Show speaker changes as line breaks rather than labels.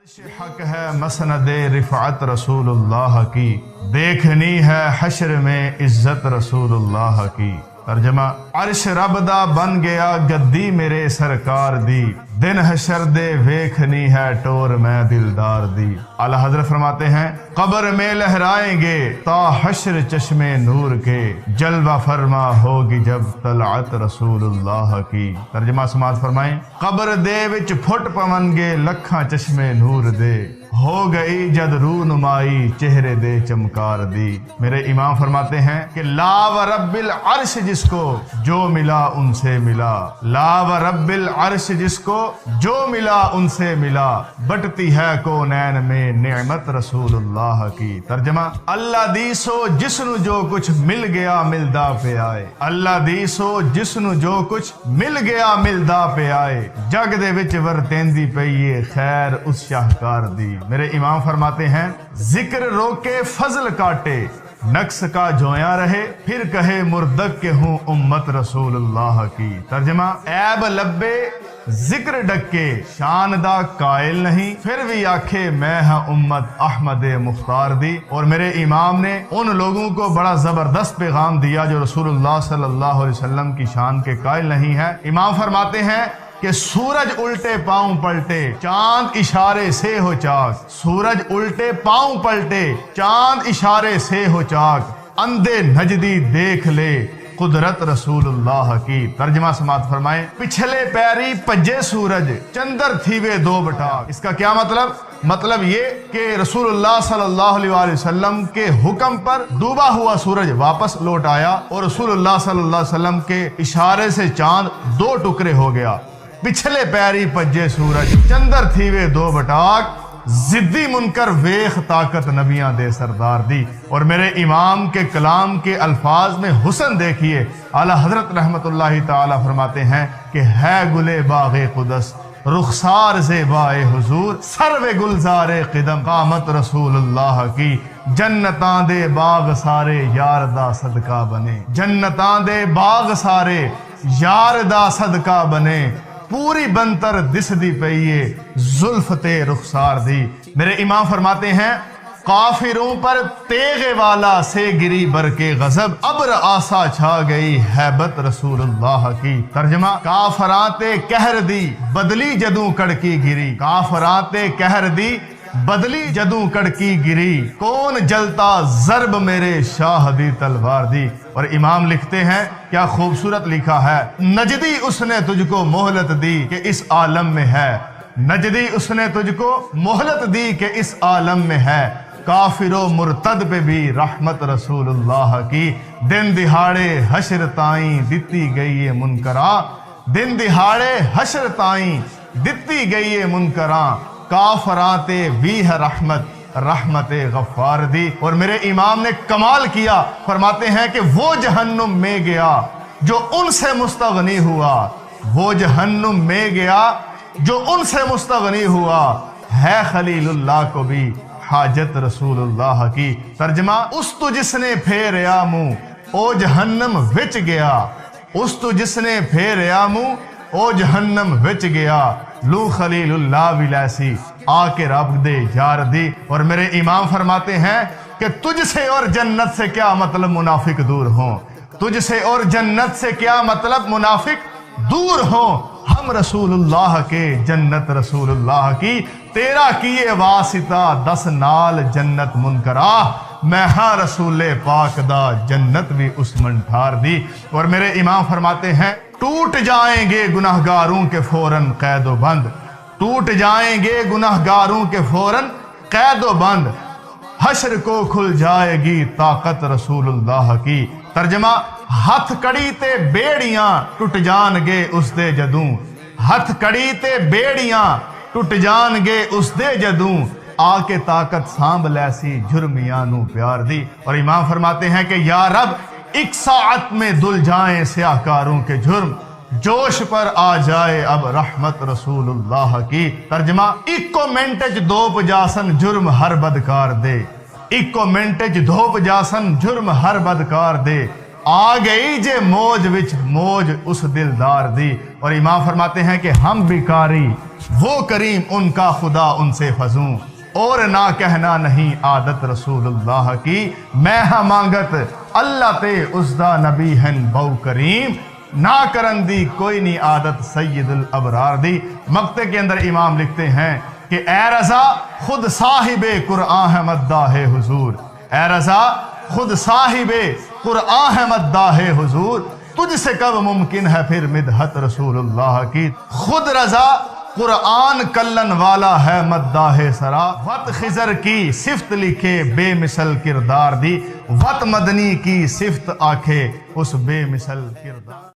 حق ہے مسند رفعت رسول اللہ کی، دیکھنی ہے حشر میں عزت رسول اللہ کی۔ ترجمہ: عرش رب دا بن گیا گدی میرے سرکار دی، دن حشر دے ویکھنی ہے ٹور میں دلدار دی۔ اعلیٰ حضرت فرماتے ہیں قبر میں لہرائیں گے تا حشر چشمے نور کے، جلوہ فرما ہوگی جب طلعت رسول اللہ کی۔ ترجمہ سماعت فرمائیں۔ قبر دے وچ پھٹ پون گے لکھاں چشمے نور دے، ہو گئی جد رونمائی چہرے دے چمکار دی۔ میرے امام فرماتے ہیں کہ لا و رب العرش جس کو جو ملا ان سے ملا، لا و رب العرش جس کو جو ملا ان سے ملا، بٹتی ہے کونین میں نعمت رسول اللہ کی۔ ترجمہ: اللہ دی سو جسنو جو کچھ مل گیا ملدا پہ آئے، اللہ دی سو جسنو جو کچھ مل گیا ملدا پہ آئے، جگ دے وچ ورتیندی پئی خیر اس شاہکار دی۔ میرے امام فرماتے ہیں ذکر روکے فضل کاٹے، نقص کا جویاں رہے، پھر کہے مردک کے ہوں امت رسول اللہ کی۔ ترجمہ: عیب لبے ذکر ڈکے، شان دا قائل نہیں، پھر بھی آکھے میں ہاں امت احمد مختار دی۔ اور میرے امام نے ان لوگوں کو بڑا زبردست پیغام دیا جو رسول اللہ صلی اللہ علیہ وسلم کی شان کے قائل نہیں ہے۔ امام فرماتے ہیں کہ سورج الٹے پاؤں پلٹے، چاند اشارے سے ہو چاک، سورج الٹے پاؤں پلٹے، چاند اشارے سے ہو چاک، اندھے نجدی دیکھ لے قدرت رسول اللہ کی۔ ترجمہ سماعت فرمائیں۔ پچھلے پیری پجے سورج، چندر تھیوے دو بٹاک۔ اس کا کیا مطلب یہ کہ رسول اللہ صلی اللہ علیہ وسلم کے حکم پر ڈوبا ہوا سورج واپس لوٹ آیا اور رسول اللہ صلی اللہ علیہ وسلم کے اشارے سے چاند دو ٹکڑے ہو گیا۔ پچھلے پیری پجے سورج، چندر تھیوے دو بٹاک، زدی منکر ویخ طاقت نبیاں دے سردار دی۔ اور میرے امام کے کلام کے الفاظ میں حسن دیکھیے۔ اعلیٰ حضرت رحمت اللہ تعالی فرماتے ہیں کہ ہے گلے باغ قدس، رخسار زیبائے حضور، سرو گلزار قدم، قامت رسول اللہ کی، جنتاں دے باغ سارے یار دا صدقہ بنے، جنتاں دے باغ سارے یار دا صدقہ بنے، پوری بنتر دس دی پئیے زلف تے رخسار دی۔ میرے امام فرماتے ہیں کافروں پر تیغے والا سے گری برکے غضب، ابر آسا چھا گئی ہیبت رسول اللہ کی۔ ترجمہ: کافراتے قہر دی بدلی جدوں کڑکی گری، کافراتے قہر دی بدلی جدوں کڑکی گری، کون جلتا ضرب میرے شاہ دی تلوار دی۔ اور امام لکھتے ہیں کیا خوبصورت لکھا ہے، نجدی اس نے تجھ کو مہلت دی کہ اس عالم میں ہے، نجدی اس نے تجھ کو مہلت دی کہ اس عالم میں ہے، کافر و مرتد پہ بھی رحمت رسول اللہ کی، دن دہاڑے حشر تائیں دتی گئی منکراں، دن دہاڑے حشر تائیں دتی گئی منکراں، کافراتے بھی ہے رحمت غفار دی۔ اور میرے امام نے کمال کیا، فرماتے ہیں کہ وہ جہنم میں گیا جو ان سے مستغنی ہوا، وہ جہنم میں گیا جو ان سے مستغنی ہوا، ہے خلیل اللہ کو بھی حاجت رسول اللہ کی۔ ترجمہ: اس تو جس نے پھیریا منہ او جہنم وچ گیا، اس تو جس نے پھیریا منہ او جہنم وچ گیا، لو خلیل اللہ ولیسی آ کے رب دے یار دی۔ اور میرے امام فرماتے ہیں کہ تجھ سے اور جنت سے کیا مطلب منافق دور ہوں، تجھ سے اور جنت سے کیا مطلب منافق دور ہوں، ہم رسول اللہ کے جنت رسول اللہ کی، تیرا کیے واسطہ دس نال جنت منکرا، میں ہاں رسول پاک دا جنت بھی اس من ٹھار دی۔ اور میرے امام فرماتے ہیں ٹوٹ جائیں گے گناہگاروں کے فوراً قید و بند، ٹوٹ جائیں گے گناہگاروں کے فوراً قید و بند، حشر کو کھل جائے گی طاقت رسول اللہ کی۔ ترجمہ: ہتھ کڑی تے بیڑیاں ٹوٹ جان گے اس دے جدوں، ہتھ کڑی تے بیڑیاں ٹوٹ جان گے اس دے جدوں، آ کے طاقت سانب لیسی جرمیاں نو پیار دی۔ اور امام فرماتے ہیں کہ یا رب ایک ساعت میں دل جائیں سیاہکاروں کے جرم، جوش پر آ جائے اب رحمت رسول اللہ کی۔ ترجمہ: ایکو منٹج دھوپ جاسن جرم ہر بدکار دے، ایکو منٹج دھوپ جاسن جرم ہر بدکار دے، آ گئی جے موج وچ موج اس دلدار دی۔ اور امام فرماتے ہیں کہ ہم بیکاری وہ کریم ان کا خدا ان سے فزوں، اور نہ کہنا نہیں عادت رسول اللہ کی، میں ہاں مانگت اللہ تے اس دا نبی ہن بہو کریم، نہ کرن دی کوئی نہیں عادت سید الابرار دی۔ مقطع کے اندر امام لکھتے ہیں کہ اے رضا خود صاحب قرآن ہے مداح حضور، اے رضا خود صاحب قرآن ہے مداح حضور، تجھ سے کب ممکن ہے پھر مدحت رسول اللہ کی۔ خود رضا قرآن کلن والا ہے مداح سرا، وط خضر کی صفت لکھے بے مثل کردار دی، وط مدنی کی صفت آکھے اس بے مثل کردار